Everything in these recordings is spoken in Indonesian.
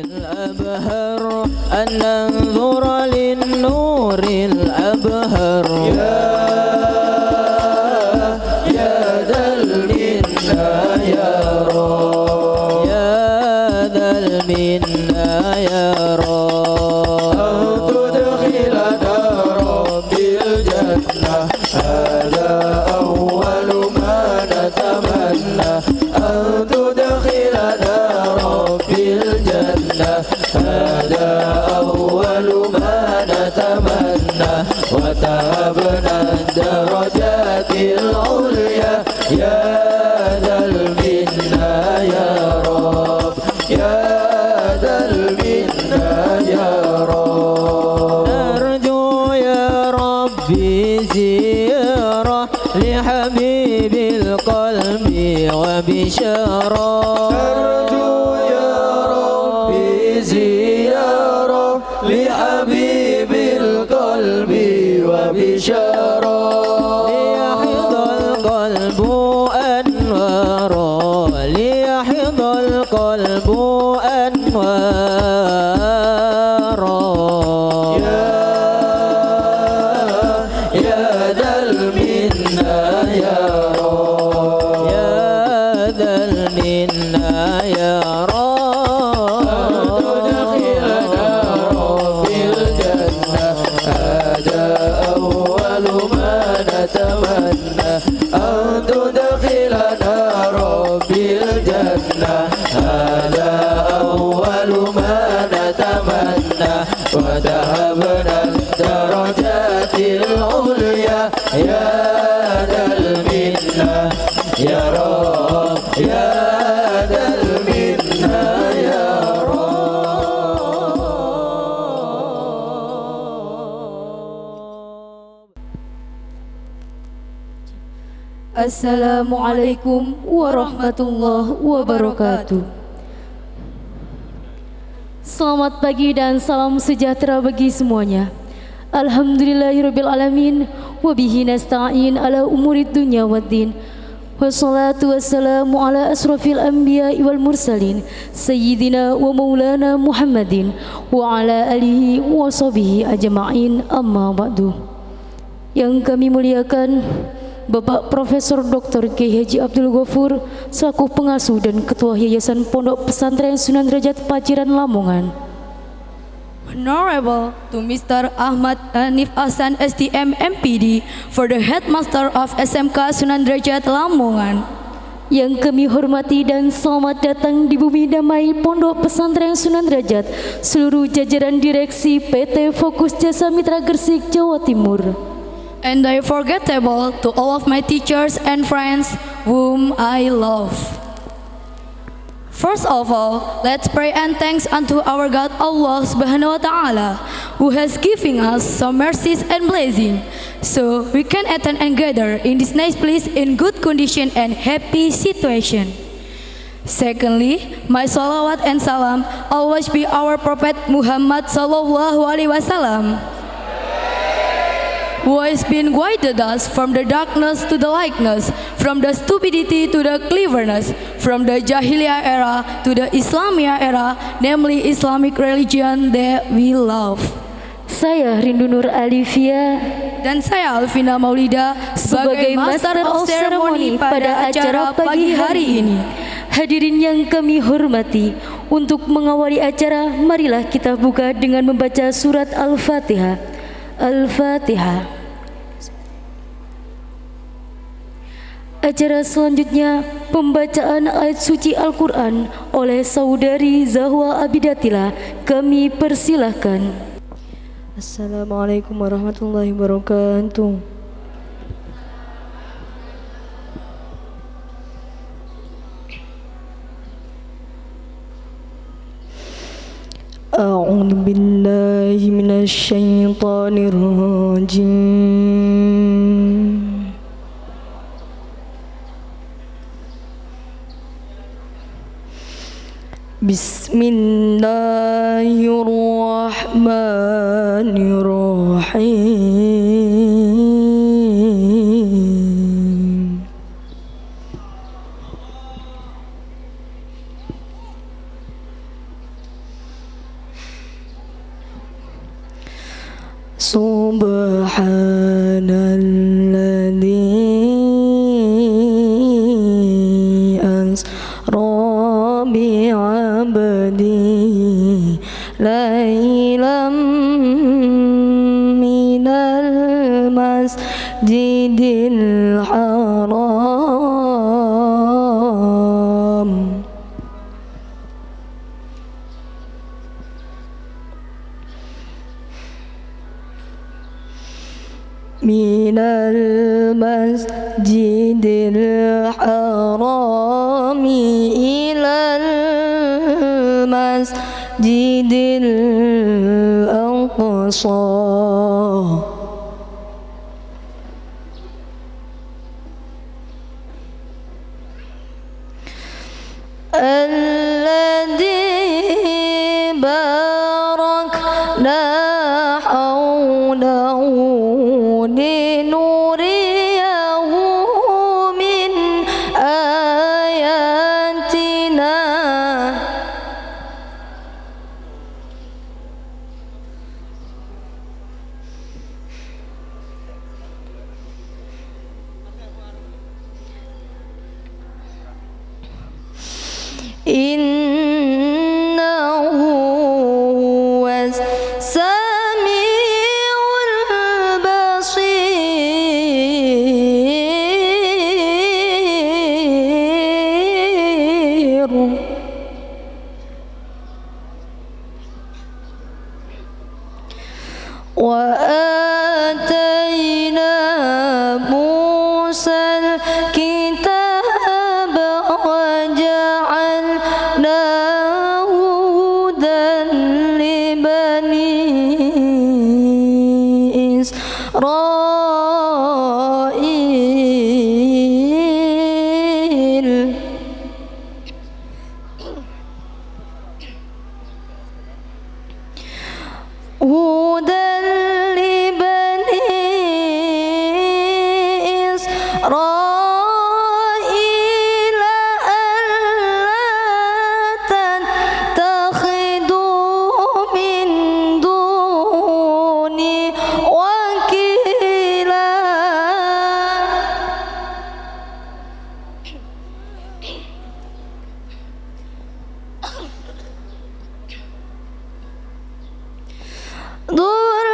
الأبهر أن ننظر للنور الأبهر يا ذا المنة يا رب يا ذا المنة يا رب أن تدخلنا ربي الجنة هذا أول ما نتمنى أن تدخلنا ربي الجنة هذا أول ما نتمنى وتهبنا الدرجات العليا يا ذا المنة يا رب يا ذا المنة يا رب نرجو يا ربي زيارة لحبيب القلب وبشارة زيارة لحبيب القلب وبشارة ليحظى القلب أنوارا ليحظى القلب أنوارا يا ذا المنة يا رب يا ذا المنة يا رب نتمنى أن تدخلنا ربي الجنة هذا أول ما نتمنى وتهبنا الدرجات العليا يا ذا المنة يا رب يا ذا المنة يا رب. Assalamualaikum warahmatullahi wabarakatuh. Selamat pagi dan salam sejahtera bagi semuanya. Alhamdulillahirabbil alamin wa bihi nasta'in ala umurid dunya waddin. Wassalatu wassalamu ala asrafil anbiya'i wal mursalin sayyidina wa maulana Muhammadin wa ala alihi wa sahbihi ajma'in, amma ba'du. Yang kami muliakan Bapak Profesor Dr. Kiai Haji Abdul Ghafur selaku pengasuh dan Ketua Yayasan Pondok Pesantren Sunan Derajat Paciran Lamongan. Honorable to Mr. Ahmad Hanif Hasan STM MPD for the Headmaster of SMK Sunan Derajat Lamongan. Yang kami hormati dan selamat datang di bumi damai Pondok Pesantren Sunan Derajat seluruh jajaran direksi PT Fokus Jasa Mitra Gresik, Jawa Timur. And I forgettable to all of my teachers and friends whom I love. First of all, let's pray and thanks unto our God Allah Subhanahu wa Ta'ala, who has given us some mercies and blessing, so we can attend and gather in this nice place in good condition and happy situation. Secondly, my salawat and salam always be our Prophet Muhammad Sallallahu Alaihi Wasallam, who has been guided us from the darkness to the lightness, from the stupidity to the cleverness, from the Jahiliyah era to the Islamiyah era, namely Islamic religion that we love. Saya Rindu Nur Alifia dan saya Alvina Maulida sebagai Master of Ceremony pada acara pagi hari ini. Hadirin yang kami hormati, untuk mengawali acara, marilah kita buka dengan membaca surat Al-Fatihah. Al-Fatihah. Acara selanjutnya pembacaan ayat suci Al-Quran oleh Saudari Zahwa Abidatila. Kami persilahkan. Assalamualaikum warahmatullahi wabarakatuh. A'udzu billahi minasy syaithanir rajim. Bismillahirrahmanirrahim. Subhanalladzi asra bi'abdihi laylam minal masjidil haram minal masjidil harami ilal masjidil aqsa alladzi barakna hawlahu linuriyahu min ayatina innahu huwas samiul basir wa atayna Musal kitaba wa ja'alnahu hudan li bani Israil hudan li bani Israil alla tattakhidu min duni wakila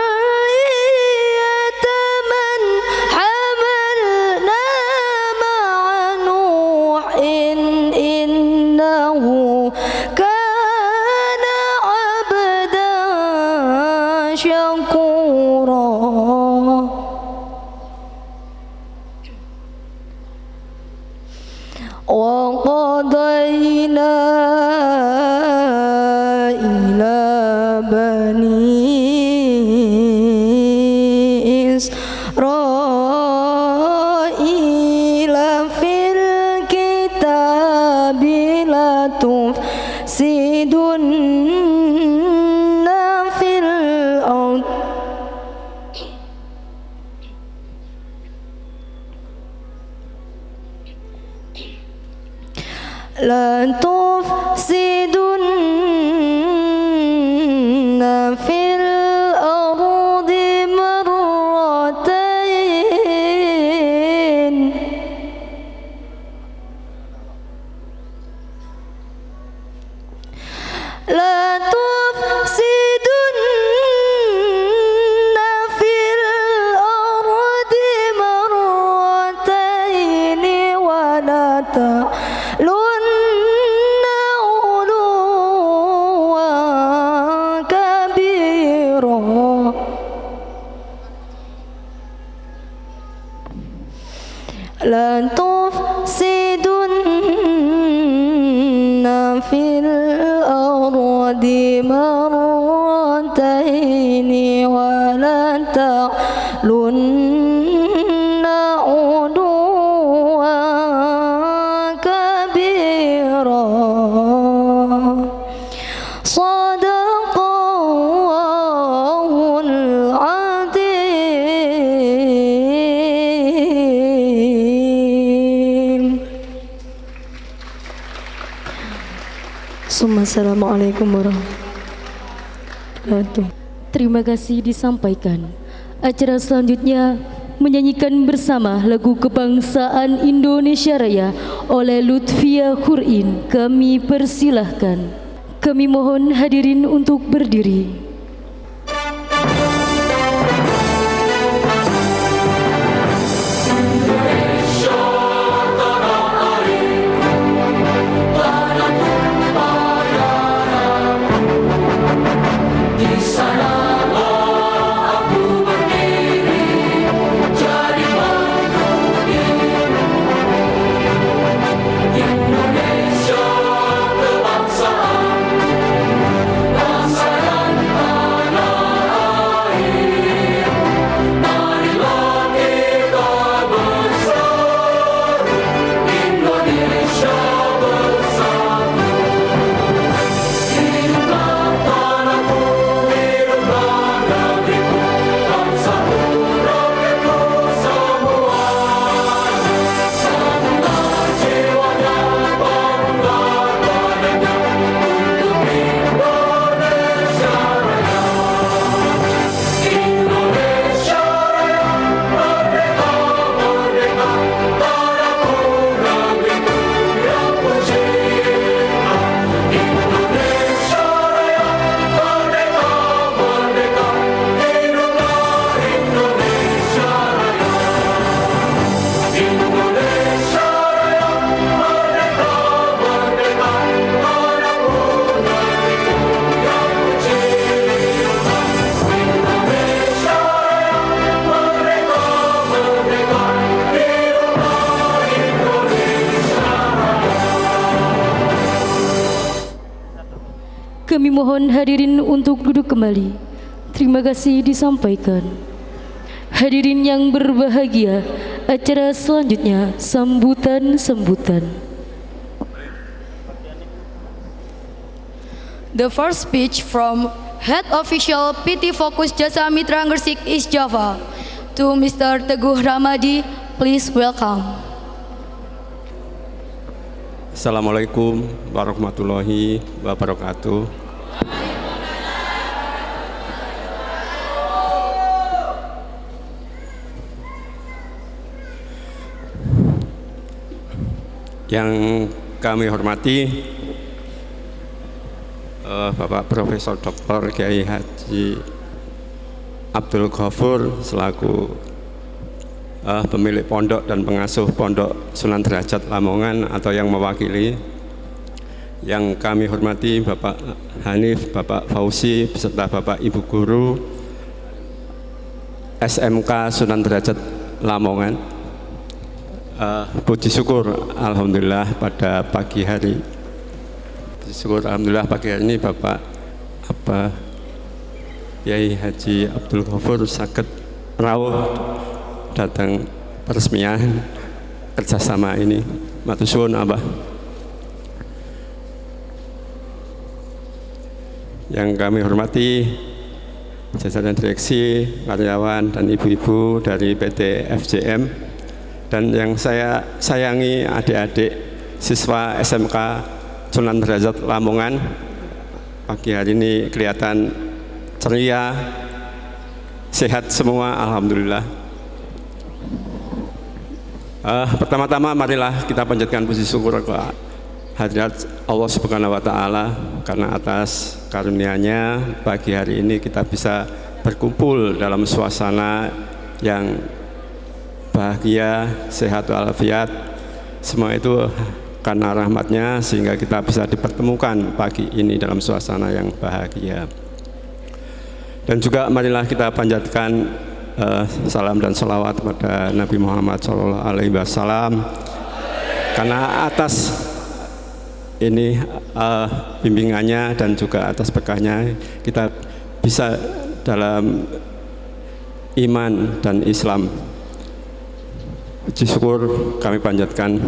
ذرية من حملنا مع نوح إنه كان عبدا شكورا وقضينا إلى بني إسرائيل في الكتاب لتفسدن في الأرض لتفسدن في الأرض مرتين لتفسدن في الأرض مرتين ولا تعلن علوا كبيرا لتفسدن في الأرض مرتين ولا تعلن علوا كبيرا صدق الله العظيم. Assalamualaikum warahmatullahi wabarakatuh. Terima kasih disampaikan Acara selanjutnya menyanyikan bersama lagu kebangsaan Indonesia Raya oleh Lutfia Hurin. Kami persilahkan. Kami mohon hadirin untuk berdiri. Kami mohon hadirin untuk duduk kembali. Terima kasih disampaikan. Hadirin yang berbahagia, acara selanjutnya sambutan-sambutan. The first speech from Head Official PT Fokus Jasa Mitra Gresik East Java to Mr. Teguh Ramadi. Please welcome. Assalamualaikum warahmatullahi wabarakatuh. Yang kami hormati Bapak Profesor Dr. Kiai Haji Abdul Ghafur selaku pemilik pondok dan pengasuh pondok Sunan Derajat Lamongan atau yang mewakili. Yang kami hormati Bapak Hanif, Bapak Fauzi beserta Bapak Ibu Guru SMK Sunan Derajat Lamongan. Puji syukur alhamdulillah pada pagi hari. Puji syukur alhamdulillah pagi hari ini Bapak Kiai Haji Abdul Ghafur saged rawuh datang peresmian kerjasama ini. Matur suwun Abah. Yang kami hormati jajaran direksi, karyawan dan ibu-ibu dari PT FJM, dan yang saya sayangi adik-adik siswa SMK Sunan Derajat Lamongan. Pagi hari ini kelihatan ceria, sehat semua alhamdulillah. Pertama-tama marilah kita panjatkan puji syukur ke hadirat Allah Subhanahu wa taala karena atas karunia-Nya pagi hari ini kita bisa berkumpul dalam suasana yang bahagia, sehat walafiat. Semua itu karena rahmat-Nya sehingga kita bisa dipertemukan pagi ini dalam suasana yang bahagia. Dan juga marilah kita panjatkan salam dan salawat kepada Nabi Muhammad SAW karena atas ini bimbingannya dan juga atas berkahnya kita bisa dalam iman dan Islam. Puji syukur kami panjatkan.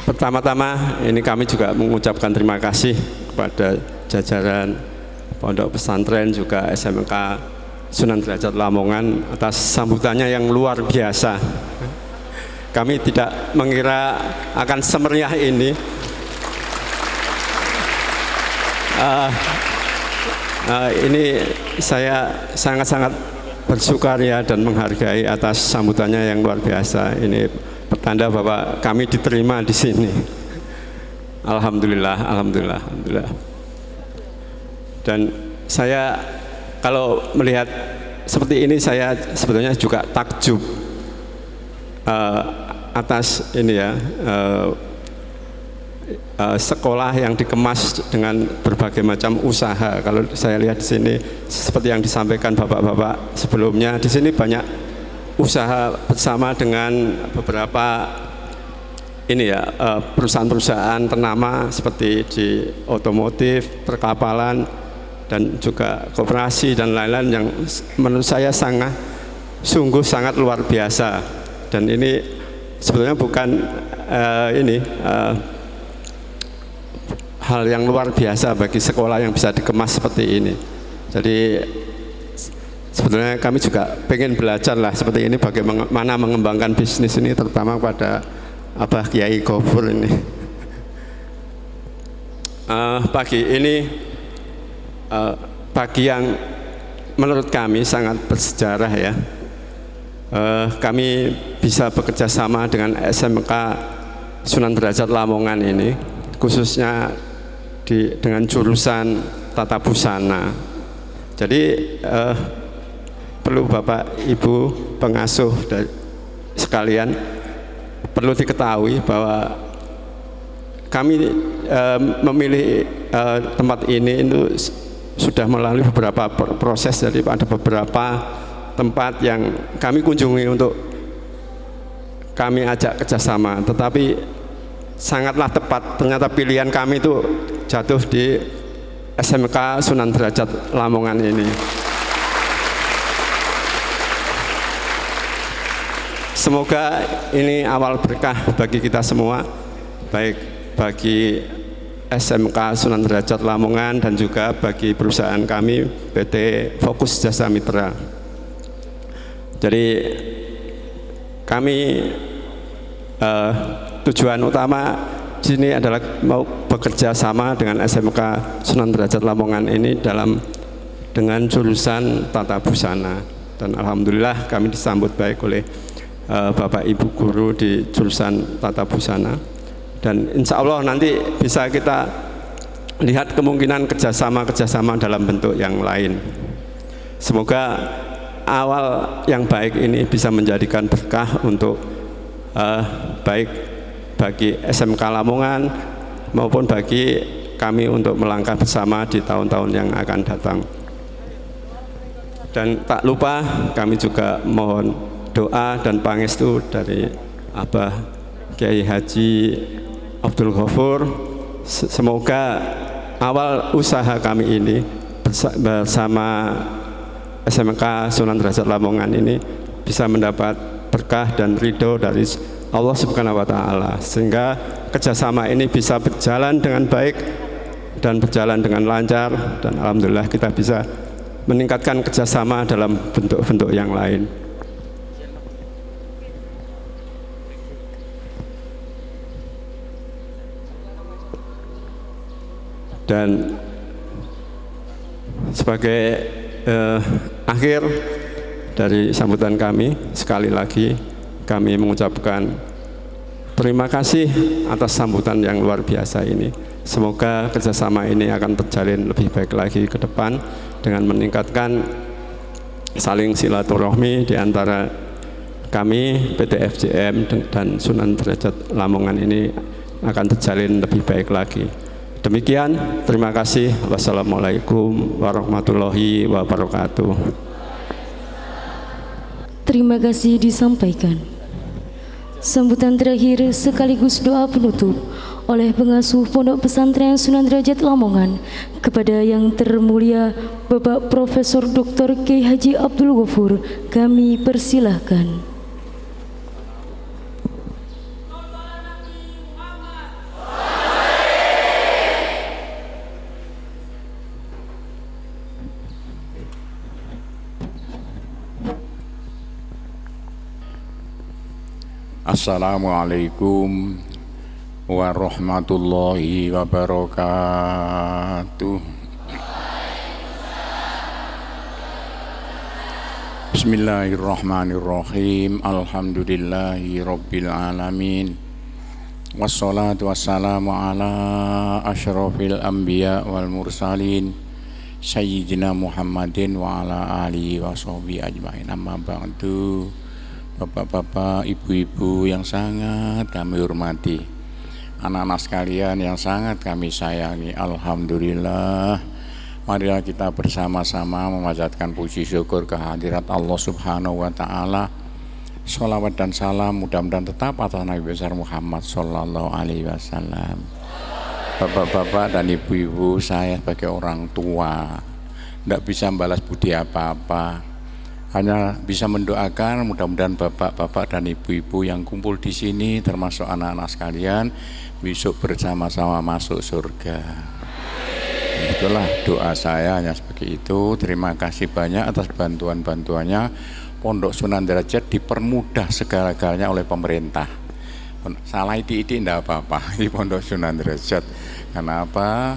Pertama-tama ini kami juga mengucapkan terima kasih kepada jajaran Pondok Pesantren juga SMK Sunan Derajat Lamongan atas sambutannya yang luar biasa. Kami tidak mengira akan semeriah ini. Ini saya sangat-sangat bersukaria dan menghargai atas sambutannya yang luar biasa. Ini pertanda bahwa kami diterima di sini. Alhamdulillah, alhamdulillah, alhamdulillah. Dan saya kalau melihat seperti ini, saya sebetulnya juga takjub atas ini ya, sekolah yang dikemas dengan berbagai macam usaha. Kalau saya lihat di sini seperti yang disampaikan bapak-bapak sebelumnya, di sini banyak usaha bersama dengan beberapa ini ya, perusahaan-perusahaan ternama seperti di otomotif, perkapalan, dan juga koperasi dan lain-lain yang menurut saya sungguh sangat luar biasa. Dan ini sebetulnya bukan hal yang luar biasa bagi sekolah yang bisa dikemas seperti ini. Jadi sebetulnya kami juga pengen belajar lah seperti ini, bagaimana mengembangkan bisnis ini, terutama pada Abah Kiai Ghafur ini. Pagi ini pagi yang menurut kami sangat bersejarah ya. Kami bisa bekerja sama dengan SMK Sunan Derajat Lamongan ini, khususnya dengan jurusan Tata Busana. Jadi perlu Bapak Ibu pengasuh sekalian perlu diketahui bahwa kami memilih tempat ini itu sudah melalui beberapa proses. Jadi ada beberapa tempat yang kami kunjungi untuk kami ajak kerjasama, tetapi sangatlah tepat ternyata pilihan kami itu jatuh di SMK Sunan Derajat Lamongan ini. Semoga ini awal berkah bagi kita semua, baik bagi SMK Sunan Derajat Lamongan dan juga bagi perusahaan kami PT Fokus Jasa Mitra. Jadi kami tujuan utama di sini adalah mau bekerja sama dengan SMK Sunan Derajat Lamongan ini dengan jurusan Tata Busana, dan alhamdulillah kami disambut baik oleh Bapak Ibu guru di jurusan Tata Busana, dan insya Allah nanti bisa kita lihat kemungkinan kerjasama dalam bentuk yang lain. Semoga awal yang baik ini bisa menjadikan berkah untuk baik bagi SMK Lamongan maupun bagi kami untuk melangkah bersama di tahun-tahun yang akan datang. Dan tak lupa kami juga mohon doa dan pangestu dari Abah Kiai Haji Abdul Ghafur. Semoga awal usaha kami ini bersama SMK Sunan Derajat Lamongan ini bisa mendapat berkah dan ridho dari Allah Subhanahu wa Ta'ala, sehingga kerjasama ini bisa berjalan dengan baik dan berjalan dengan lancar, dan alhamdulillah kita bisa meningkatkan kerjasama dalam bentuk-bentuk yang lain. Dan sebagai akhir dari sambutan kami, sekali lagi kami mengucapkan terima kasih atas sambutan yang luar biasa ini. Semoga kerjasama ini akan terjalin lebih baik lagi ke depan dengan meningkatkan saling silaturahmi di antara kami PT FJM dan Sunan Derajat Lamongan ini akan terjalin lebih baik lagi. Demikian, terima kasih. Wassalamualaikum warahmatullahi wabarakatuh. Terima kasih disampaikan. Sambutan terakhir sekaligus doa penutup oleh pengasuh Pondok Pesantren Sunan Derajat Lamongan kepada yang termulia Bapak Profesor Dr. Kiai Haji Abdul Ghafur, kami persilahkan. Assalamualaikum warahmatullahi wabarakatuh. Bismillahirrahmanirrahim. Alhamdulillahi rabbil alamin. Wassalatu wassalamu ala asyrafil anbiya wal mursalin Sayyidina Muhammadin wa ala alihi wa sahbihi ajma'in. Amma ba'du. Bapak-bapak, ibu-ibu yang sangat kami hormati, anak-anak sekalian yang sangat kami sayangi, alhamdulillah, marilah kita bersama-sama memanjatkan puji syukur kehadirat Allah Subhanahu wa Ta'ala. Sholawat dan salam mudah-mudahan tetap atas Nabi besar Muhammad Sallallahu Alaihi Wasallam. Bapak-bapak dan ibu-ibu, saya sebagai orang tua tidak bisa membalas budi apa-apa, hanya bisa mendoakan mudah-mudahan bapak-bapak dan ibu-ibu yang kumpul di sini termasuk anak-anak sekalian besok bersama-sama masuk surga. Itulah doa saya, hanya seperti itu. Terima kasih banyak atas bantuan-bantuannya. Pondok Sunan Derajat dipermudah segala-galanya oleh pemerintah. Salah itu tidak apa-apa di Pondok Sunan Derajat. Karena apa?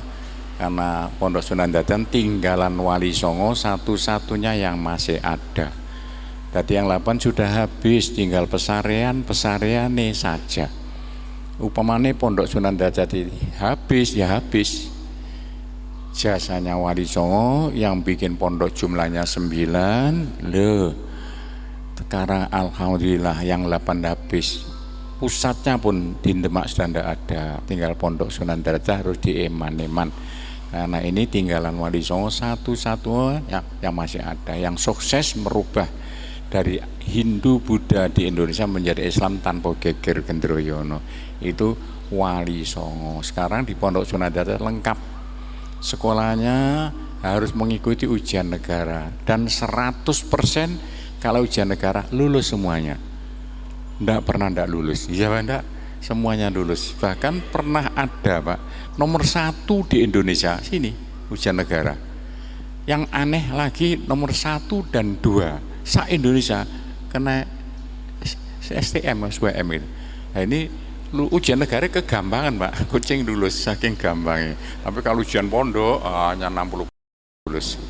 Karena Pondok Sunan Derajat tinggalan Wali Songo satu-satunya yang masih ada. Tadi yang 8 sudah habis, tinggal pesariane saja. Upamane Pondok Sunan Derajat ini habis ya habis. Jasanya Wali Songo yang bikin pondok jumlahnya 9, loh sekarang alhamdulillah yang 8 habis. Pusatnya pun di Demak sudah tidak ada, tinggal Pondok Sunan Derajat harus di Eman-Eman. Karena ini tinggalan Wali Songo satu-satunya yang masih ada, yang sukses merubah dari Hindu Buddha di Indonesia menjadi Islam tanpa geger gendroyono. Itu Wali Songo. Sekarang di Pondok Sunan Derajat lengkap. Sekolahnya harus mengikuti ujian negara dan 100% kalau ujian negara lulus semuanya. Tidak pernah tidak lulus, iya Pak, enggak? Semuanya lulus. Bahkan pernah ada Pak, nomor 1 di Indonesia sini ujian negara. Yang aneh lagi nomor 1 dan 2 se-Indonesia kena STM, SWM itu. Nah ini ujian negara kegampangan Pak, kucing lulus saking gampangnya. Tapi kalau ujian pondok hanya 60 lulus.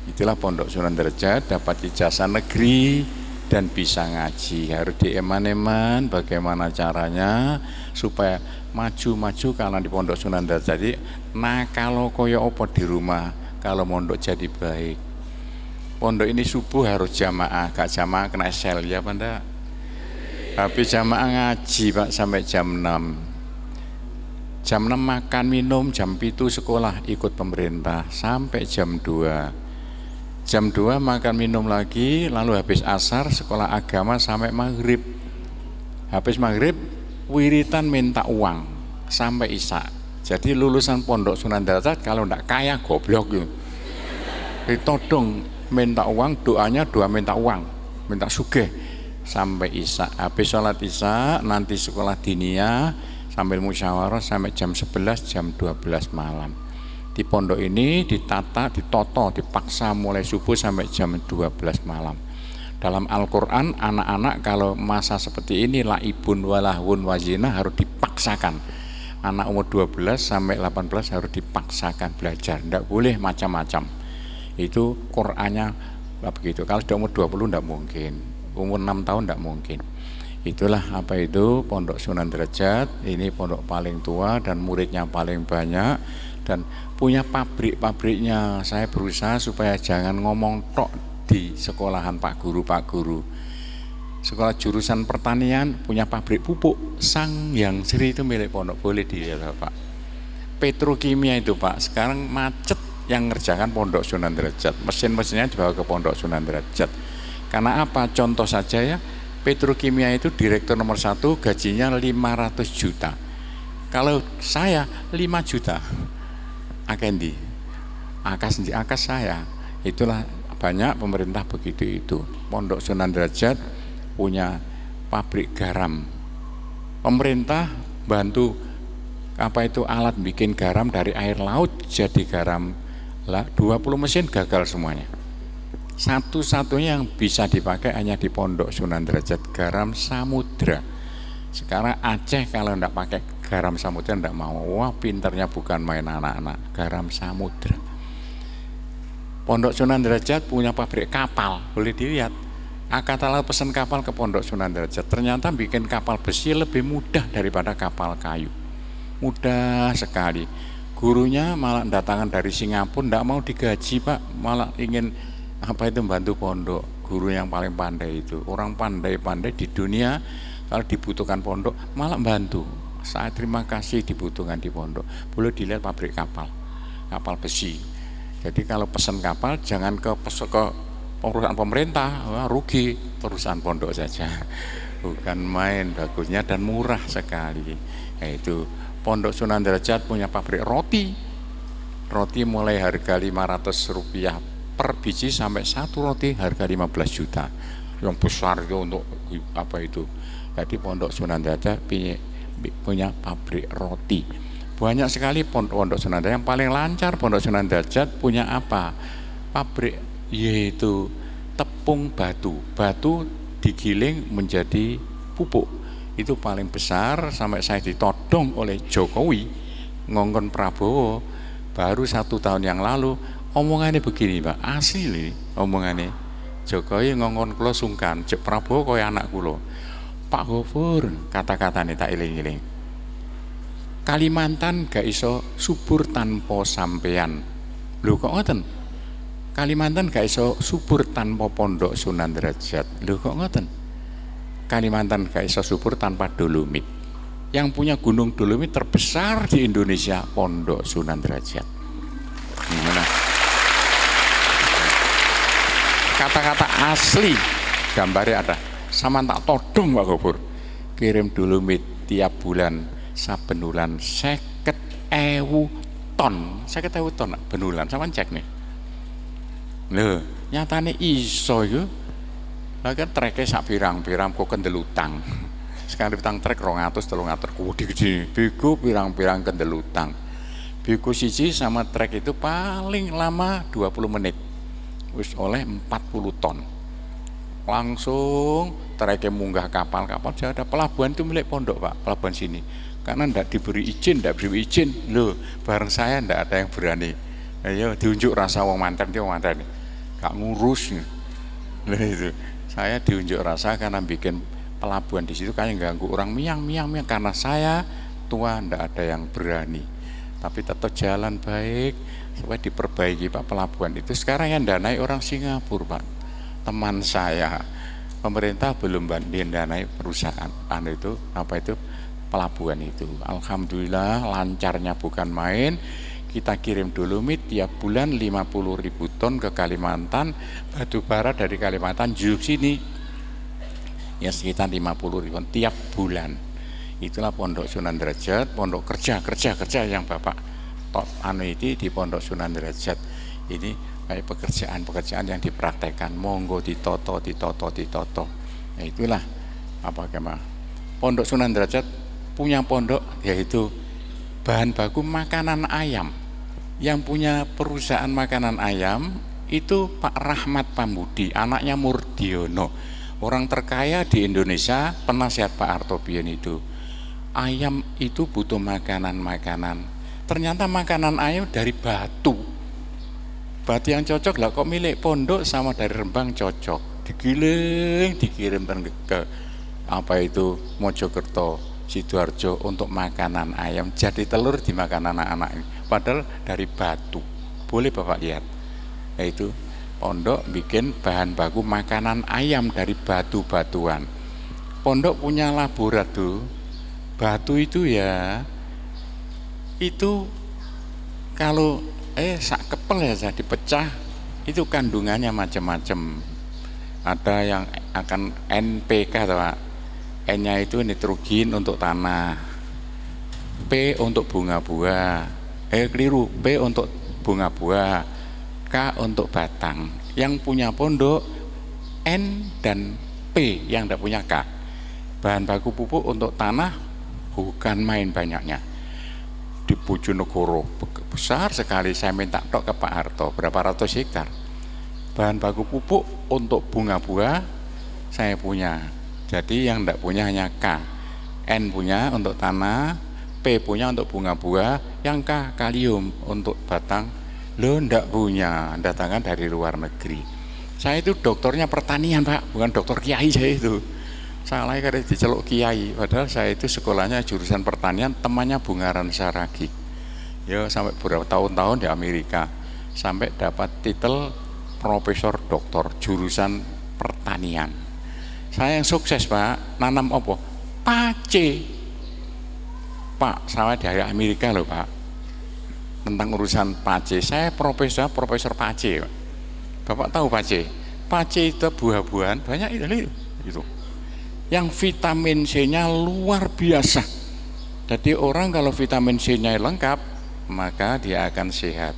Itulah Pondok Sunan Derajat, dapat ijazah negeri dan bisa ngaji. Harus di Eman-Eman bagaimana caranya supaya maju-maju. Karena di Pondok Sunan Derajat jadi, nah kalau koyo opo di rumah kalau mondok jadi baik. Pondok ini subuh harus jamaah, gak jamaah kena sel ya Pak ndak? Tapi jamaah ngaji Pak sampai jam 6. Jam 6 makan minum, jam 7 sekolah ikut pemerintah sampai jam 2. Jam 2 makan minum lagi, lalu habis asar sekolah agama sampai maghrib. Habis maghrib wiritan minta uang sampai isya. Jadi lulusan Pondok Sunan Derajat kalau ndak kaya goblok gitu. Ditodong minta uang, doanya doa minta uang, minta sugih sampai isya. Habis sholat isya nanti sekolah diniyah sambil musyawarah sampai jam 11, jam 12 malam. Di pondok ini ditata, ditoto, dipaksa mulai subuh sampai jam 12 malam. Dalam Al-Quran anak-anak kalau masa seperti ini laibun walahun wazina harus dipaksakan. Anak umur 12 sampai 18 harus dipaksakan belajar, tidak boleh macam-macam. Itu Qur'annya begitu. Kalau sudah umur 20 tidak mungkin, umur 6 tahun tidak mungkin. Itulah apa itu Pondok Sunan Derajat. Ini pondok paling tua dan muridnya paling banyak dan punya pabrik-pabriknya. Saya berusaha supaya jangan ngomong tok di sekolahan Pak Guru. Sekolah jurusan pertanian punya pabrik pupuk Sangyang Sri, itu milik pondok, boleh dilihat Pak. Petrokimia itu Pak sekarang macet, yang ngerjakan Pondok Sunan Derajat. Mesin-mesinnya dibawa ke Pondok Sunan Derajat. Karena apa? Contoh saja ya, petrokimia itu direktur nomor 1 gajinya 500 juta. Kalau saya 5 juta. Akendi. Akas saya. Itulah banyak pemerintah begitu itu. Pondok Sunan Derajat punya pabrik garam. Pemerintah bantu apa itu alat bikin garam dari air laut jadi garam. 20 mesin gagal semuanya. Satu-satunya yang bisa dipakai hanya di Pondok Sunan Derajat, garam samudra. Sekarang Aceh kalau tidak pakai garam samudra tidak mau. Wah, pinternya bukan main anak-anak, garam samudra. Pondok Sunan Derajat punya pabrik kapal, boleh dilihat. Angkatan Laut pesan kapal ke Pondok Sunan Derajat, ternyata bikin kapal besi lebih mudah daripada kapal kayu. Mudah sekali. Gurunya malah datangan dari Singapura, tidak mau digaji Pak, malah ingin bantu pondok. Guru yang paling pandai itu, orang pandai-pandai di dunia, kalau dibutuhkan pondok malah bantu. Saya terima kasih dibutuhkan di pondok. Boleh dilihat pabrik kapal besi. Jadi kalau pesan kapal jangan ke perusahaan pemerintah, wah, rugi, perusahaan pondok saja. Bukan main, bagusnya dan murah sekali. Yaitu Pondok Sunan Derajat punya pabrik roti. Roti mulai harga Rp500 per biji sampai satu roti harga 15 juta. Yang besar itu untuk apa itu. Jadi Pondok Sunan Derajat punya pabrik roti. Banyak sekali Pondok Sunan Derajat. Yang paling lancar Pondok Sunan Derajat punya apa? Pabrik, yaitu tepung batu. Batu digiling menjadi pupuk. Itu paling besar, sampai saya ditodong oleh Jokowi ngongkon Prabowo baru 1 tahun yang lalu. Omongannya begini Pak, asli nih omongannya. Jokowi ngongkon kula sungkan, Cek Prabowo kaya anak kula. Pak Gofur, kata-katanya tak iling-iling. Kalimantan gak iso subur tanpa sampean. Lho kok ngoten? Kalimantan gak iso subur tanpa Pondok Sunan Derajat. Lho kok ngoten? Kalimantan gak iso subur tanpa Dolomit. Yang punya gunung Dolomit terbesar di Indonesia Pondok Sunan Derajat. Gimana? Kata-kata asli, gambarnya ada. Sama tak todong Pak Gofur. Kirim Dolomit tiap bulan. Saben bulan 50.000 ton. 50.000 ton benulan, sama cek nih. Lho, nyatane iso iku. Lah kan treke sak pirang-pirang kok kendelutang. Sekarang utang trek 200 300 gede-gede. Bego pirang-pirang kendelutang. Bego siji sama trek itu paling lama 20 menit. Wis oleh 40 ton. Langsung treke munggah kapal-kapal, ada pelabuhan itu milik pondok Pak, pelabuhan sini. Karena tidak diberi izin, loh, bareng saya tidak ada yang berani. Ayo diunjuk rasa wong manten itu wong manten, gak ngurus. Nah, itu saya diunjuk rasa karena bikin pelabuhan di situ kayak ganggu orang miang karena saya tua, tidak ada yang berani. Tapi tetap jalan baik supaya diperbaiki Pak pelabuhan itu. Sekarang yang danai orang Singapura Pak, teman saya. Pemerintah belum danai perusahaan pelabuhan itu. Alhamdulillah lancarnya bukan main. Kita kirim Dolomit tiap bulan 50.000 ton ke Kalimantan, batu bara dari Kalimantan juk sini ya sekitar 50.000 ton tiap bulan. Itulah Pondok Sunan Derajat, pondok kerja yang Bapak itu di Pondok Sunan Derajat. Ini kayak pekerjaan yang dipraktekkan, monggo ditoto. Nah, itulah Pondok Sunan Derajat punya pondok, yaitu bahan baku makanan ayam. Yang punya perusahaan makanan ayam itu Pak Rahmat Pambudi, anaknya Murdiono, orang terkaya di Indonesia, penasihat Pak Harto Biyen itu. Ayam itu butuh makanan. Ternyata makanan ayam dari batu yang cocok lah, kok milik pondok sama dari Rembang cocok. Digiling, dikirim ke Mojokerto, Sidoarjo untuk makanan ayam, jadi telur dimakan anak-anak ini. Padahal dari batu. Boleh Bapak lihat. Yaitu pondok bikin bahan baku makanan ayam dari batu-batuan. Pondok punya laboratorium. Batu itu ya, itu kalau sak kepel ya dipecah, itu kandungannya macam-macam. Ada yang akan NPK Pak. N-nya itu nitrogen untuk tanah, P untuk bunga buah, keliru, P untuk bunga buah, K untuk batang. Yang punya pondok N dan P, yang tidak punya K. Bahan baku pupuk untuk tanah bukan main banyaknya. Di Bojonegoro besar sekali, saya minta tok ke Pak Harto berapa ratus hektar. Bahan baku pupuk untuk bunga buah saya punya. Jadi yang tidak punya hanya K, N punya untuk tanah, P punya untuk bunga buah, yang K kalium untuk batang Lo ndak punya, datangkan dari luar negeri. Saya itu dokternya pertanian Pak, bukan dokter kiai saya itu. Salah karena diceluk kiai, padahal saya itu sekolahnya jurusan pertanian, temannya Bungaran Saragi. Ya sampai beberapa tahun-tahun di Amerika, sampai dapat titel profesor doktor jurusan pertanian. Saya yang sukses Pak, nanam apa? Pace. Pak, saya dari Amerika loh Pak. Tentang urusan pace, saya profesor pace. Bapak tahu pace? Pace itu buah-buahan banyak itu. Yang vitamin C-nya luar biasa. Jadi orang kalau vitamin C-nya lengkap, maka dia akan sehat.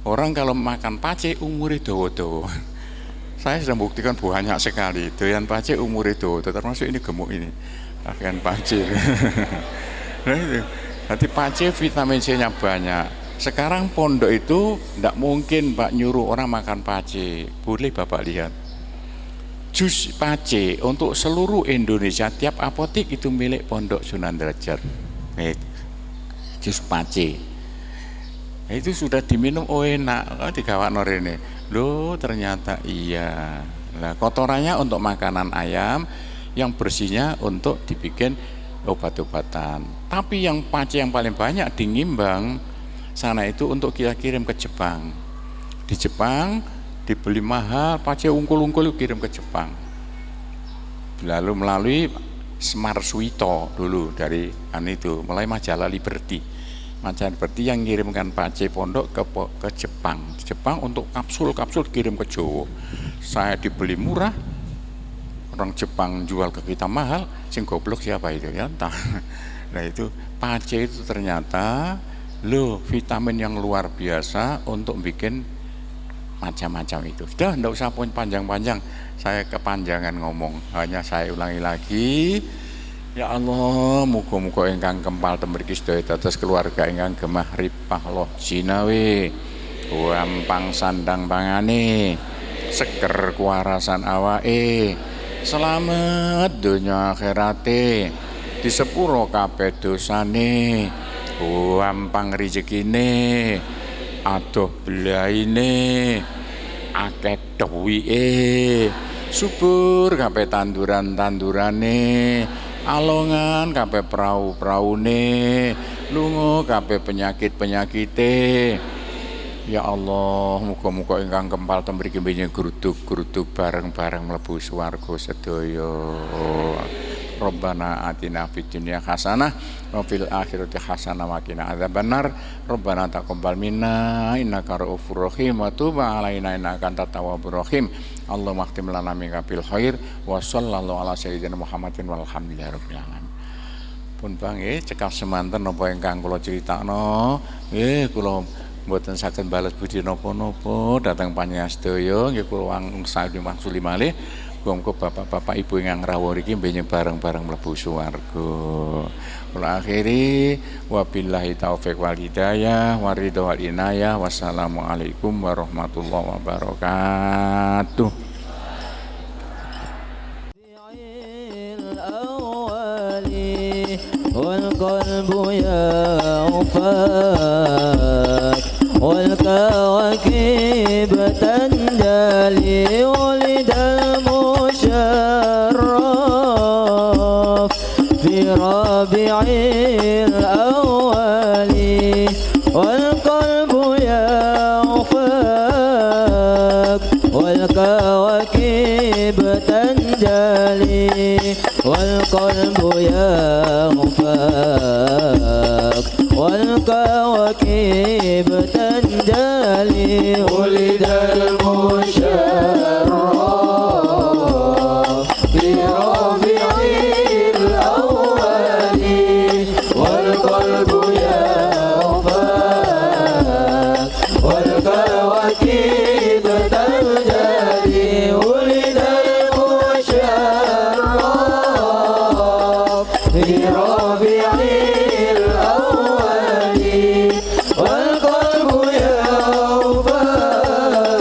Orang kalau makan pace umurnya dawa-dawa. Saya sudah buktikan banyak sekali. Doyan pace umurnya dawa, termasuk ini gemuk ini. Akan pace. Nanti pace vitamin C-nya banyak. Sekarang pondok itu tidak mungkin Pak nyuruh orang makan pace. Boleh Bapak lihat. Jus pace untuk seluruh Indonesia, tiap apotek itu milik Pondok Sunan Derajat. Jus pace. Itu sudah diminum enak. Digawak norene. Loh ternyata iya. Nah, kotorannya untuk makanan ayam, yang bersihnya untuk dibikin obat-obatan. Tapi yang pace yang paling banyak di Ngimbang sana itu untuk kita kirim ke Jepang. Di Jepang dibeli mahal, pace ungkul-ungkul kirim ke Jepang. Lalu melalui Semar Suito dulu dari itu, mulai majalah Liberty. Majalah Liberty yang ngirimkan pace pondok ke Jepang. Jepang untuk kapsul-kapsul kirim ke Jawa. Saya dibeli murah, orang Jepang jual ke kita mahal, sing goblok siapa itu ya entah. Nah itu pace itu ternyata vitamin yang luar biasa untuk bikin macam-macam itu. Sudah enggak usah pun panjang-panjang, saya kepanjangan ngomong, hanya saya ulangi lagi. Ya Allah, muga-muga ingkang kempal temriki sedaya dados keluarga ingkang gemah ripah loh jinawe, gampang sandang pangane, seger kuarasan awake, selamat dunya akhirate, di sepuro kabeh dosane, gampang rezekine, adoh belaine, akeh duwike, subur kabeh tanduran-tandurane, alongan kabeh prau-praune, lunga kabeh penyakit-penyakite. Ya Allah, muga-muga ingkang kempal temriki benjing gruduk-gruduk bareng-bareng mlebu swarga sedaya. Rabbana atina fid dunya hasanah wa fil akhirati hasanah wa qina adzabannar. Rabbana taqabbal minna innaka ra'ufur rahim wa tub 'alaina innaka antat tawwabur rahim. Allahumma khtim lana min bil khair wa sallallahu ala sayyidina Muhammadin walhamdulillahi rabbil alamin. Pun Bang cekap semanten napa ingkang kula critakno, kula mboten saged bales budi napa-napa dhateng panjenengan sedaya, nggih kula wangsuli mangsuli malih. Muga-muga bapak-bapak ibu ingkang rawuh iki benjing bareng-bareng mlebu swarga. Kula akhiri wabillahi taufik wal hidayah waridho wal inayah. Wassalamualaikum warahmatullahi wabarakatuh. والقلب يوفاك والكواكب تنجلي ولد المشرف في ربيع الأول والقلب يوفاك والكواكب تنجلي والقلب يغفاك والكواكب تنجلي ولد المشرف في ربيع الأول والقلب يغفاك والكواكب تنجلي ولد المشرف في ربيع الأول والقلب يوفاك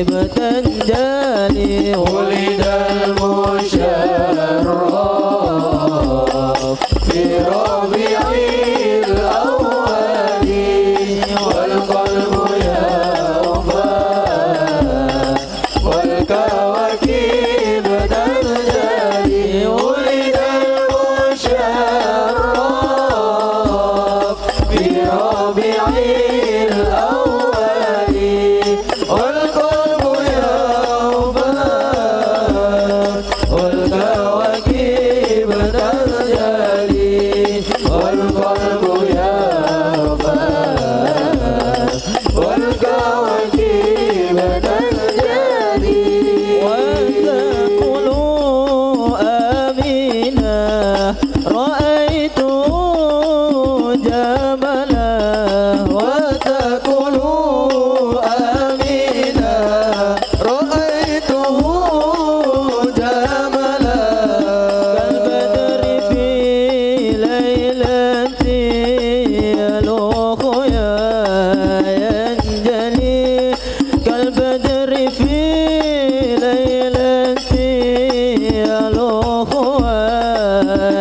تنجلي ولد المشرف في ربيع الأول والقلب يوفى والكواكب تنجلي ولد المشرف في ربيع الأول والقلب يوفى والكواكب تنجلي والقلب يوفى والكواكب تنجلي وتقولوا آمنا رأيت جملا وتقولوا آمنا رأيته جملا كالبدر في ليلة يلوح ينجلي كالبدر في ليلة يلوح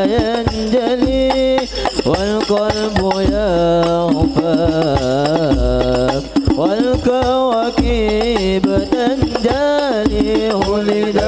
ينجلي والقلب يغفى والكواكب تنجلي ولد